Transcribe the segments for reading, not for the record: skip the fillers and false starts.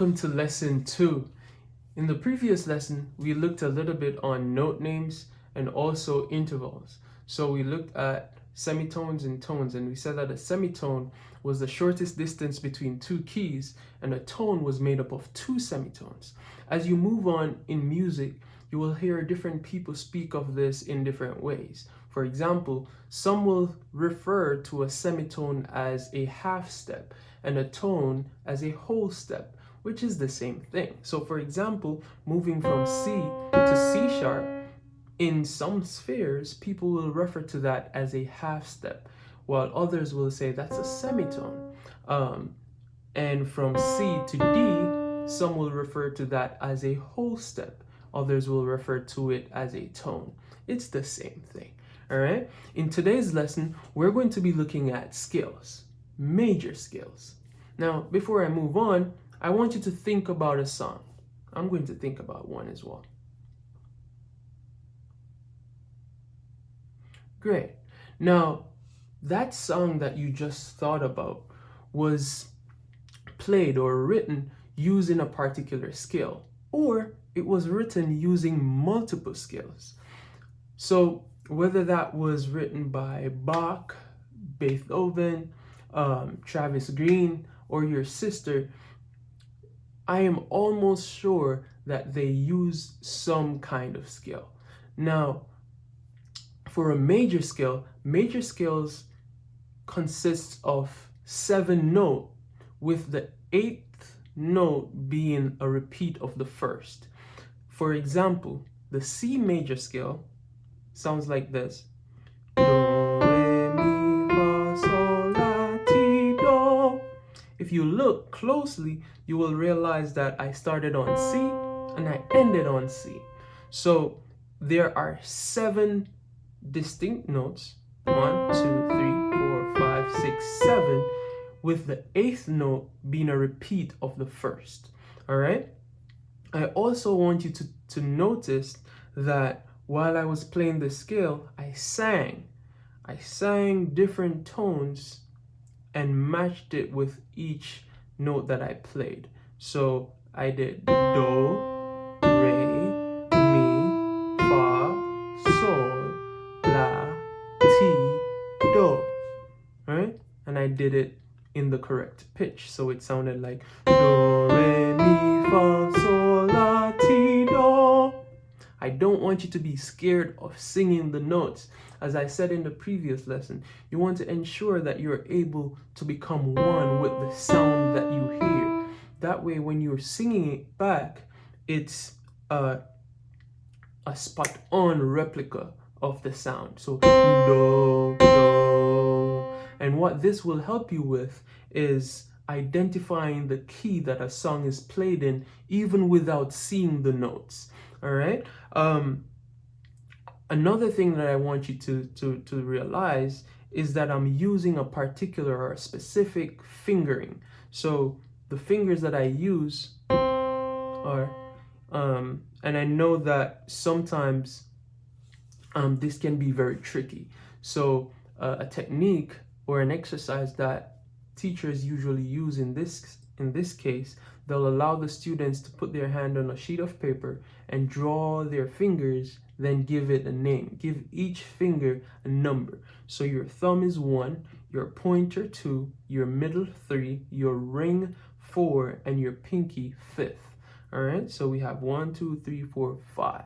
Welcome to lesson 2. In the previous lesson, we looked a little bit on note names and also intervals. So we looked at semitones and tones, and we said that a semitone was the shortest distance between two keys, and a tone was made up of two semitones. As you move on in music, you will hear different people speak of this in different ways. For example, some will refer to a semitone as a half step and a tone as a whole step, which is the same thing. So for example, moving from C to C sharp, in some spheres, people will refer to that as a half step, while others will say that's a semitone. And from C to D, some will refer to that as a whole step. Others will refer to it as a tone. It's the same thing. All right. In today's lesson, we're going to be looking at scales, major scales. Now, before I move on, I want you to think about a song. I'm going to think about one as well. Great. Now, that song that you just thought about was played or written using a particular scale, or it was written using multiple scales. So whether that was written by Bach, Beethoven, Travis Green, or your sister, I am almost sure that they use some kind of scale. Now, for a major scales consists of 7 notes, with the 8th note being a repeat of the first. For example, the C major scale sounds like this. Do, re, mi, fa, sol, la, ti, do. If you look closely, you will realize that I started on C and I ended on C. So there are 7 distinct notes, 1, 2, 3, 4, 5, 6, 7, with the 8th note being a repeat of the first. All right. I also want you to notice that while I was playing the scale, I sang different tones and matched it with each note that I played. So I did do, re, mi, fa, sol, la, ti, do. Right? And I did it in the correct pitch. So it sounded like do, re, mi, fa, sol, la, ti, do. I don't want you to be scared of singing the notes. As I said in the previous lesson, you want to ensure that you're able to become one with the sound that you hear. That way, when you're singing it back, it's a spot-on replica of the sound. So, do, do. And what this will help you with is identifying the key that a song is played in, even without seeing the notes. All right. Another thing that I want you to realize is that I'm using a particular or a specific fingering. So the fingers that I use are, and I know that sometimes this can be very tricky. So a technique or an exercise that teachers usually use in this case, they'll allow the students to put their hand on a sheet of paper and draw their fingers, then give it a name. Give each finger a number. So your thumb is 1, your pointer 2, your middle 3, your ring 4, and your pinky 5th. All right, so we have 1, 2, 3, 4, 5.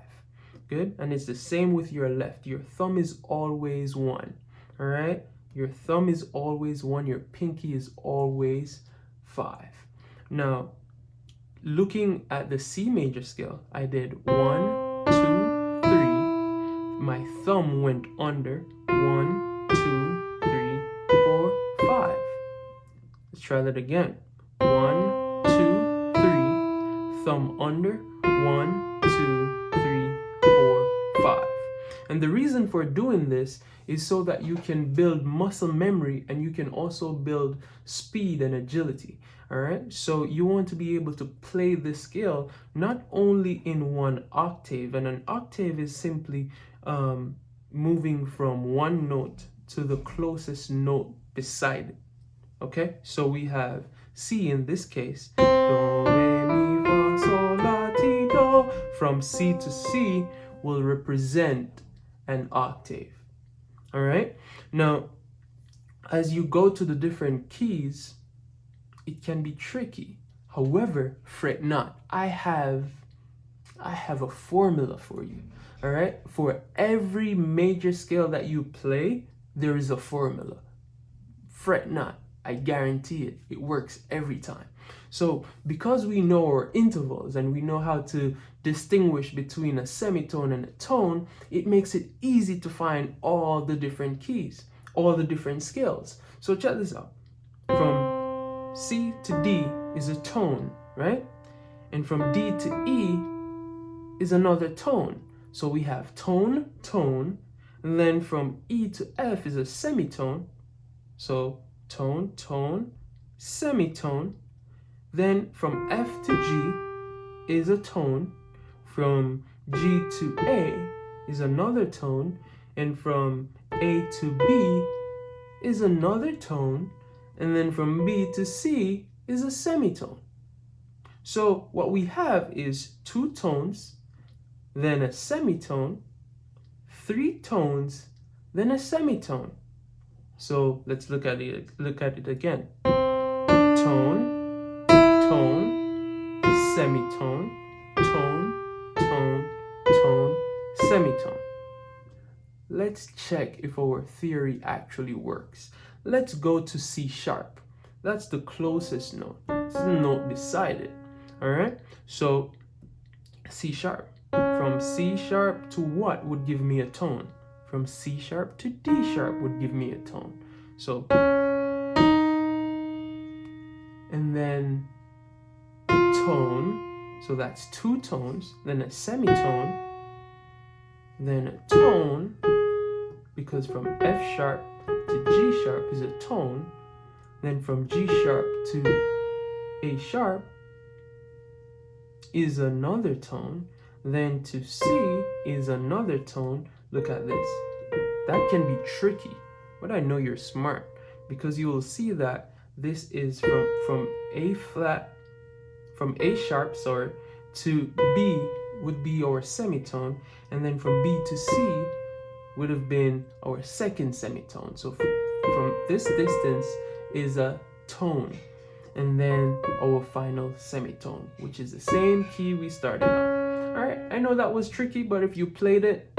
Good, and it's the same with your left. Your thumb is always 1. All right, your thumb is always 1, your pinky is always 5. Now, looking at the C major scale, I did 1, 2, 3. My thumb went under. 1, 2, 3, 4, 5. Let's try that again. 1, 2, 3. Thumb under. 1, 2, 3, 4, 5. And the reason for doing this is so that you can build muscle memory and you can also build speed and agility. All right. So you want to be able to play this scale not only in one octave, and an octave is simply moving from one note to the closest note beside it. Okay. So we have C in this case. Do, re, from C to C will represent an octave. All right. Now, as you go to the different keys, it can be tricky. However, fret not. I have a formula for you. All right. For every major scale that you play, there is a formula. Fret not. I guarantee it. It works every time. So because we know our intervals and we know how to distinguish between a semitone and a tone, it makes it easy to find all the different keys, all the different scales. So check this out. From C to D is a tone, right? And from D to E is another tone. So we have tone, tone, and then from E to F is a semitone. So tone, tone, semitone. Then from F to G is a tone. From G to A is another tone. And from A to B is another tone. And then from B to C is a semitone. So what we have is 2 tones, then a semitone, 3 tones, then a semitone. So let's look at it again. Tone, tone, semitone, tone, tone, tone, semitone. Let's check if our theory actually works. Let's go to C sharp. That's the closest note. It's the note beside it. All right. So C sharp. From C sharp to what would give me a tone? From C sharp to D sharp would give me a tone. So, and then tone. So that's 2 tones. Then a semitone. Then a tone. Because from F sharp to G sharp is a tone. Then from G sharp to A sharp is another tone. Then to C is another tone. Look at this. That can be tricky, but I know you're smart because you will see that this is from A flat, from A sharp, sorry, to B would be our semitone, and then from B to C would have been our second semitone. So from this distance is a tone, and then our final semitone, which is the same key we started on. All right, I know that was tricky, but if you played it.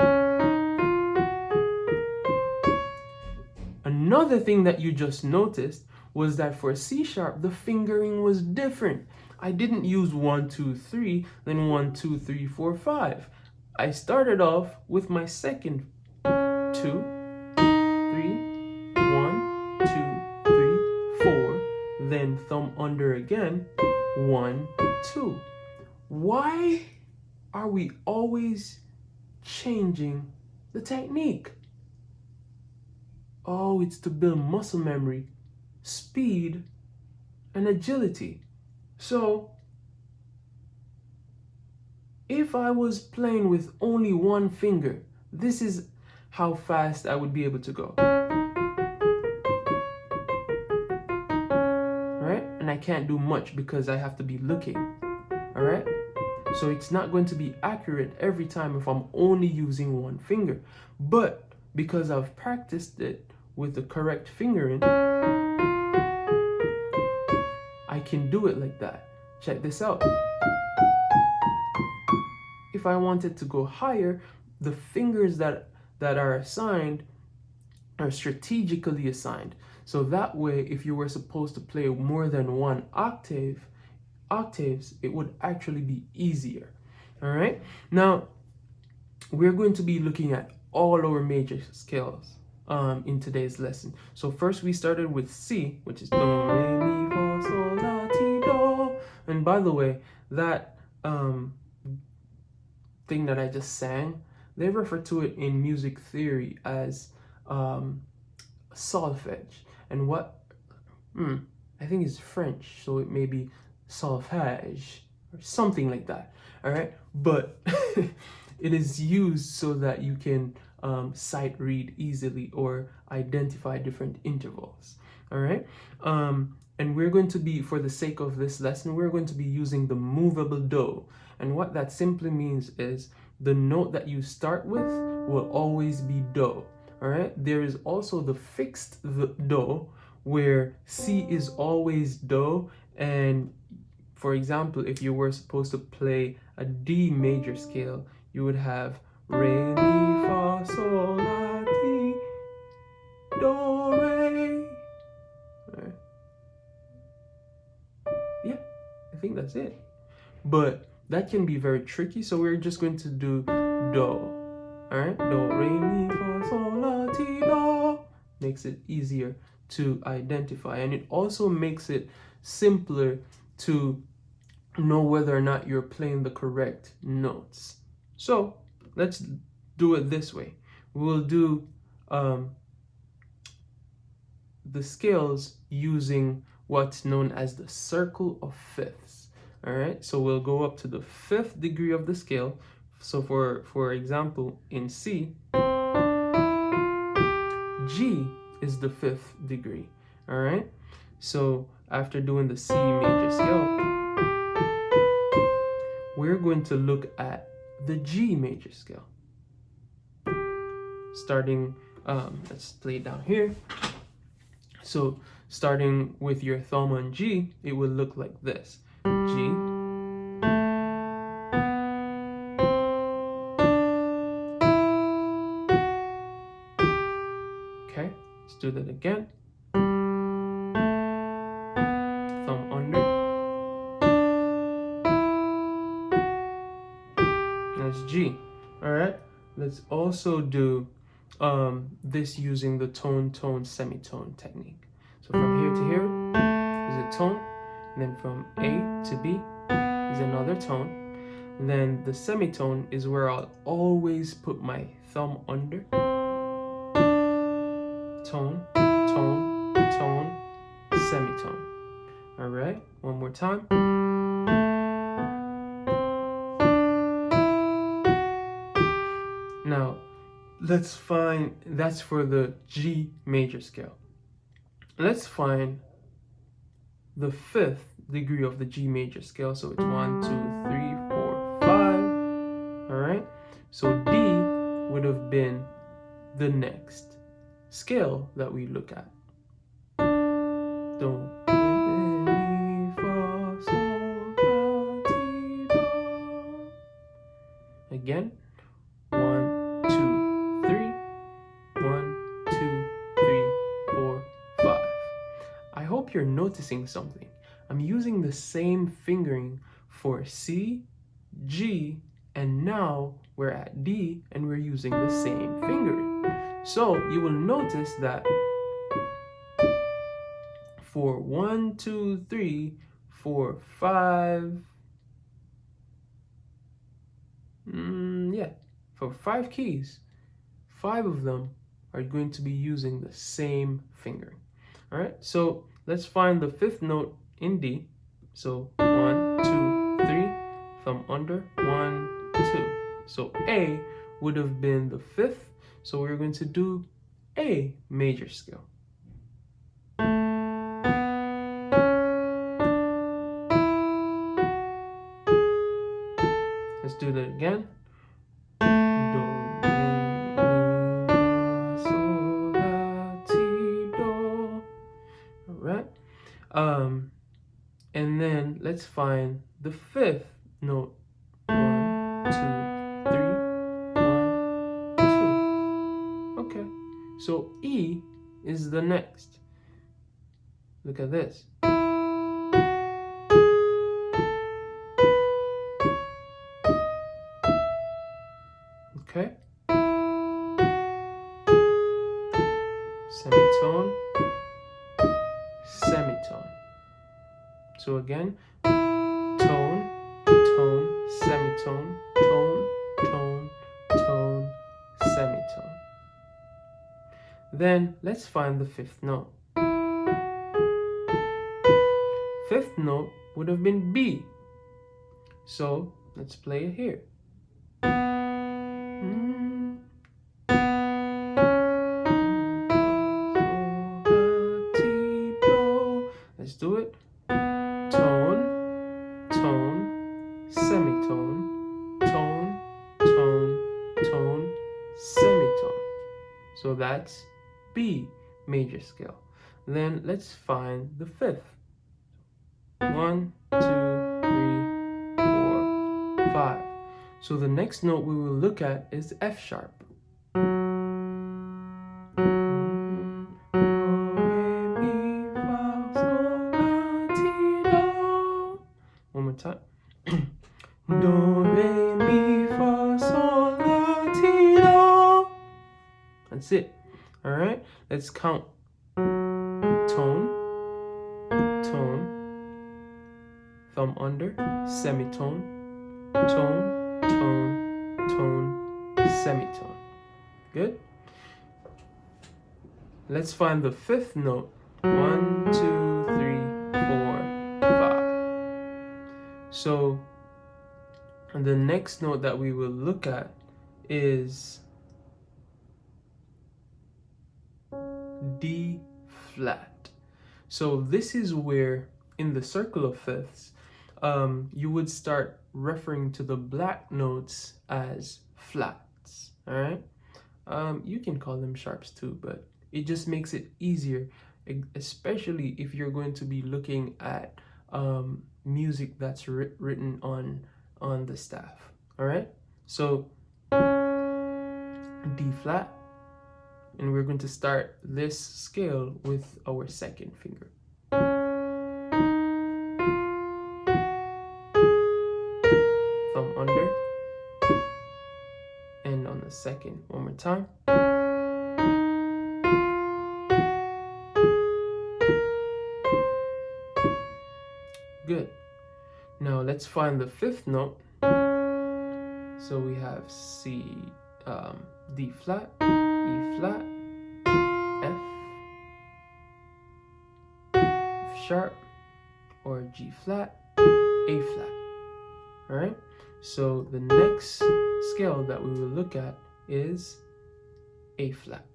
Another thing that you just noticed was that for C sharp, the fingering was different. I didn't use 1, 2, 3, then 1, 2, 3, 4, 5. I started off with my second 2, 3, 1, 2, 3, 4, then thumb under again, 1, 2. Why are we always changing the technique? Oh, it's to build muscle memory, speed, and agility. So, if I was playing with only one finger, this is how fast I would be able to go. Right? And I can't do much because I have to be looking. All right? So it's not going to be accurate every time if I'm only using one finger. But because I've practiced it with the correct fingering, I can do it like that. Check this out. If I wanted to go higher, the fingers that are assigned are strategically assigned. So that way, if you were supposed to play more than one octaves, it would actually be easier. All right. Now, we're going to be looking at all our major scales in today's lesson. So first we started with C, which is do, re, mi, fa, sol, la, ti, do. And by the way, that thing that I just sang, they refer to it in music theory as solfege. And what, I think it's French, so it may be solfège or something like that. All right, but it is used so that you can sight read easily or identify different intervals. All right, And we're going to be, for the sake of this lesson, we're going to be using the movable dough. And what that simply means is the note that you start with will always be do. All right. There is also the fixed do, where C is always do. And for example, if you were supposed to play a D major scale, you would have re, mi, fa, sol, la, ti, do, re. Right. Yeah, I think that's it. But that can be very tricky, so we're just going to do do. All right, do, re, mi, fa, sol, la, ti, do. Makes it easier to identify, and it also makes it simpler to know whether or not you're playing the correct notes. So let's do it this way. We'll do the scales using what's known as the circle of fifths. All right, so we'll go up to the fifth degree of the scale. So for example, in C, G is the fifth degree. All right, so after doing the C major scale, we're going to look at the G major scale. Starting, let's play it down here. So starting with your thumb on G, it would look like this. G, okay, let's do that again. Thumb under. That's G. All right, let's also do this using the tone semitone technique. So from here to here is a tone, and then from A to B is another tone. And then the semitone is where I'll always put my thumb under. Tone, tone, tone, semitone. All right, one more time. Now, let's find, that's for the G major scale. Let's find the fifth degree of the G major scale. So it's 1, 2, 3, 4, 5. All right. So D would have been the next scale that we look at. Do, re, mi, fa, sol, la, ti, do. Again. 1, 2, 3. 1, 2, 3, 4, 5. I hope you're noticing something. I'm using the same fingering for C, G, and now we're at D and we're using the same fingering. So you will notice that for 1, 2, 3, 4, 5, for 5 keys, 5 of them are going to be using the same fingering. All right, so let's find the fifth note in D. So 1, 2, 3, thumb under, 1, 2. So A would have been the fifth. So we're going to do A major scale. Let's do that again. Do, re, mi, fa, sol, la, ti, do. All right. And then let's find the fifth note. 1, 2, 3, 1, 2. Okay. So E is the next. Look at this. Okay. Semitone, semitone. So again, tone, tone, semitone, tone, tone, tone, semitone. Then let's find the fifth note. Fifth note would have been B. So let's play it here. Let's do So that's B major scale. Then let's find the fifth. 1, 2, 3, 4, 5. So the next note we will look at is F sharp. One more time. Do, re, mi, fa, sol, la, ti, do. That's it. All right. Let's count. Tone, tone, thumb under, semitone, tone, tone, tone, semitone. Good. Let's find the fifth note. 1, 2, 3, 4, 5. So the next note that we will look at is D flat. So this is where in the circle of fifths, you would start referring to the black notes as flats. All right. You can call them sharps too, but it just makes it easier, especially if you're going to be looking at music that's written on the staff. All right. So D flat. And we're going to start this scale with our second finger. Thumb under. And on the second, one more time. Good. Now let's find the fifth note. So we have C, D flat, E flat, F sharp, or G flat, A flat. All right. So the next scale that we will look at is A flat.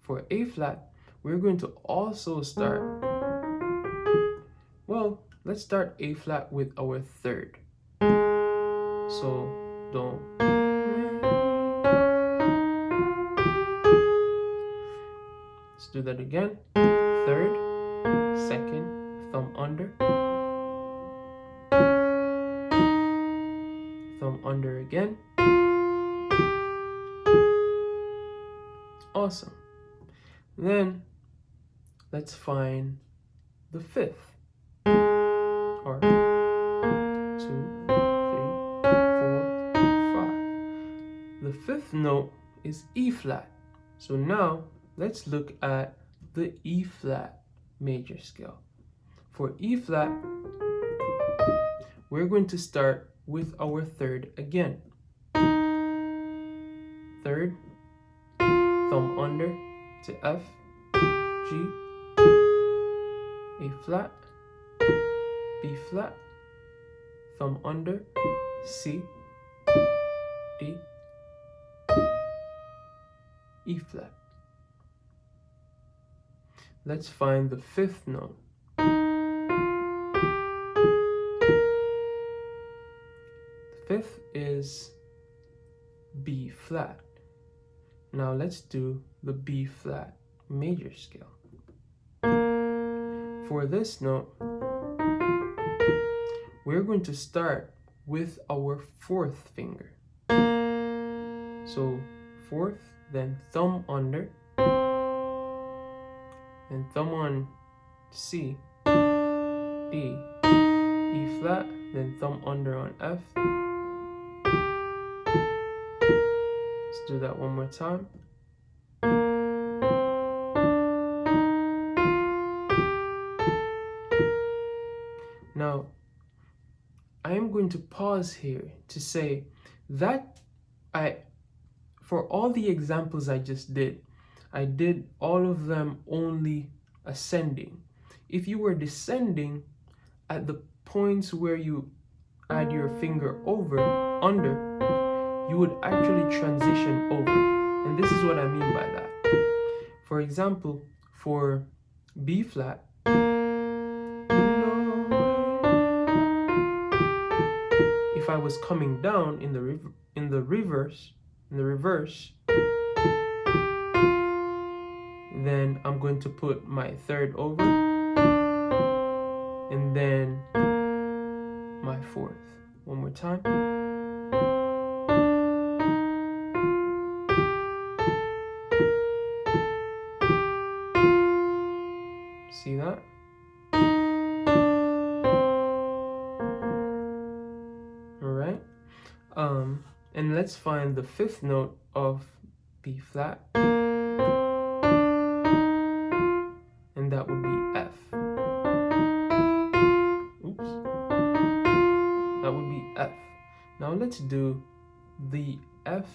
For A flat, we're going to also start, well, let's start A flat with our third. So do. Let's do that again. Third, second, thumb under, thumb under again. Awesome. Then let's find the fifth. Or 2, 3, 4, 5. The fifth note is E flat. So now let's look at the E flat major scale. For E flat, we're going to start with our third again. Third, thumb under to F, G, A flat, B flat, thumb under, C, D, E flat. Let's find the fifth note. The fifth is B flat. Now let's do the B flat major scale. For this note, we're going to start with our fourth finger. So fourth, then thumb under, and thumb on C, D, E flat, then thumb under on F. Let's do that one more time. Now, I am going to pause here to say that for all the examples I just did, I did all of them only ascending. If you were descending at the points where you add your finger under, you would actually transition over. And this is what I mean by that. For example, for B flat, if I was coming down in the reverse, going to put my third over, and then my fourth. One more time. See that? All right. And let's find the fifth note of B flat, and that would be F. Oops. That would be F. Now let's do the F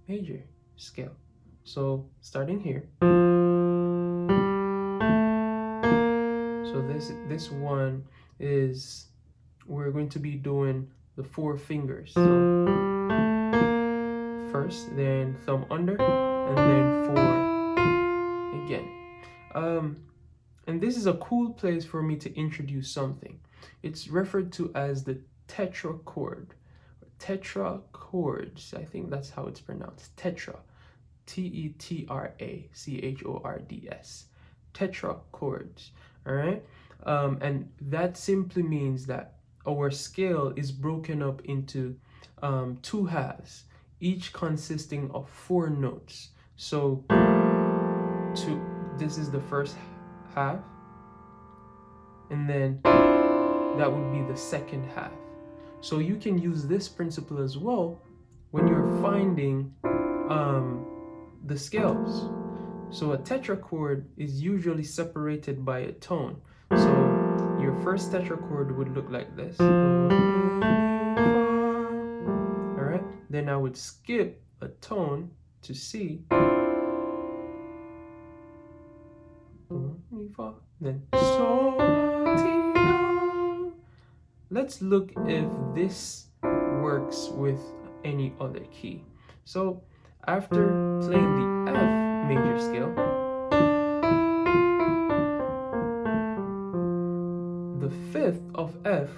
major scale. So starting here. So this one is, we're going to be doing the 4 fingers. So first, then thumb under, and then 4 again. And this is a cool place for me to introduce something. It's referred to as the tetrachord. Tetrachords, I think that's how it's pronounced. Tetra. Tetrachords. Tetrachords. All right. And that simply means that our scale is broken up into 2 halves, each consisting of 4 notes. So this is the first half, and then that would be the second half. So you can use this principle as well when you're finding the scales. So a tetrachord is usually separated by a tone. So your first tetrachord would look like this. All right. Then I would skip a tone to C. Then sol, la, ti, do. Let's look if this works with any other key. So after playing the F major scale, the 5th of F,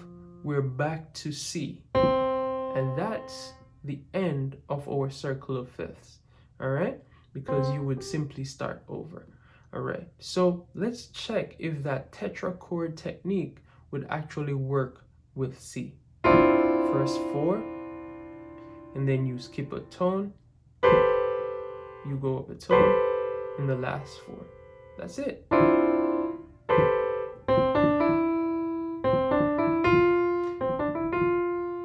we're back to C. And that's the end of our circle of fifths. All right? Because you would simply start over. All right, so let's check if that tetrachord technique would actually work with C. First 4, and then you skip a tone, you go up a tone, and the last 4. That's it. All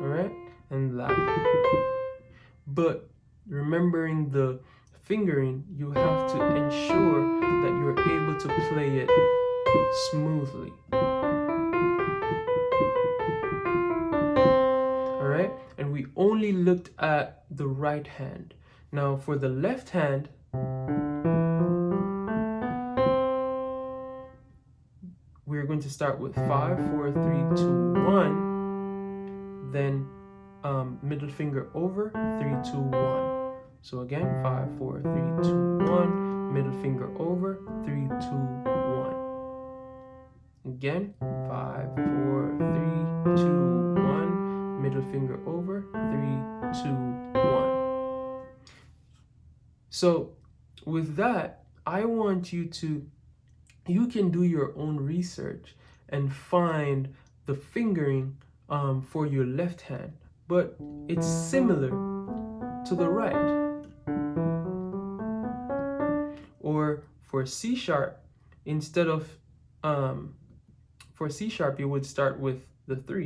right, and last. But remembering the fingering, you have to ensure that you're able to play it smoothly. All right, and we only looked at the right hand. Now for the left hand, we're going to start with 5, 4, 3, 2, 1, then middle finger over, 3, 2, 1. So again, 5, 4, 3, 2, 1, middle finger over, 3, 2, 1. Again, 5, 4, 3, 2, 1, middle finger over, 3, 2, 1. So with that, I want you can do your own research and find the fingering for your left hand, but it's similar to the right. Or for C sharp, instead of for C sharp, you would start with the 3,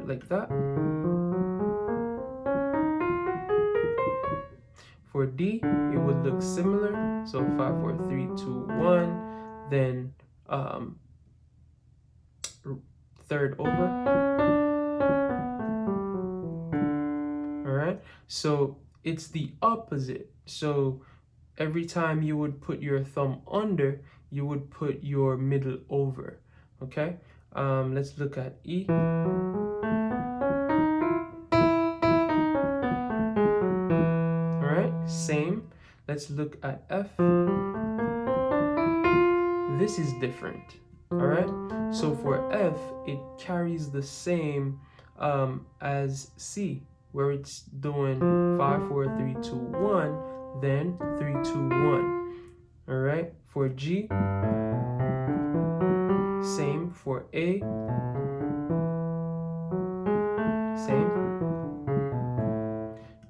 like that. For D, it would look similar. So 5, 4, 3, 2, 1, then third over. All right. So it's the opposite. So every time you would put your thumb under, you would put your middle over. Okay. Let's look at E. All right. Same. Let's look at F. This is different. All right. So for F, it carries the same as C. where it's doing 5, 4, 3, 2, 1, then 3, 2, 1. All right. For G, same. For A, same.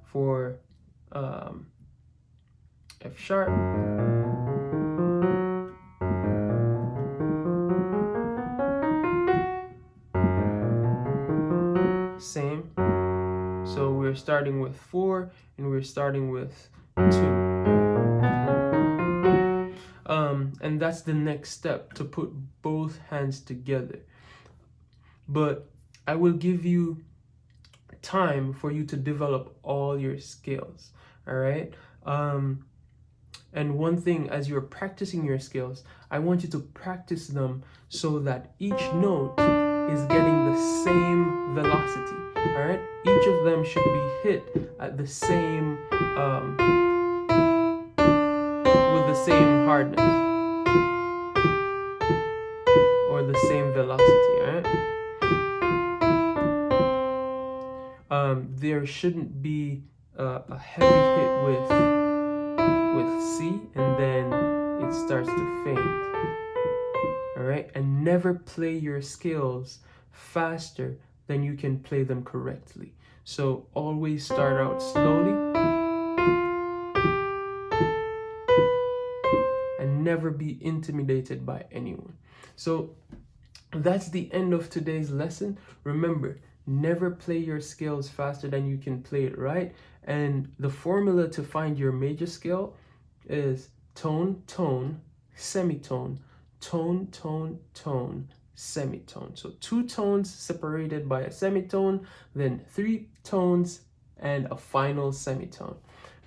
For F sharp, same. So we're starting with 4 and we're starting with 2. And that's the next step, to put both hands together. But I will give you time for you to develop all your skills. All right. And one thing, as you're practicing your skills, I want you to practice them so that each note is getting the same velocity. All right. Each of them should be hit at the same, with the same hardness or the same velocity. All right. There shouldn't be a heavy hit with C and then it starts to faint. All right. And never play your scales faster than you can play them correctly. So always start out slowly and never be intimidated by anyone. So that's the end of today's lesson. Remember, never play your scales faster than you can play it right. And the formula to find your major scale is tone, tone, semitone, tone, tone, tone, semitone. So 2 tones separated by a semitone, then 3 tones and a final semitone.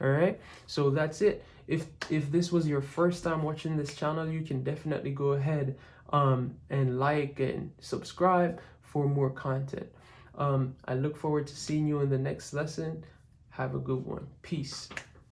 All right. So that's it. If this was your first time watching this channel, you can definitely go ahead and like and subscribe for more content. I look forward to seeing you in the next lesson. Have a good one. Peace.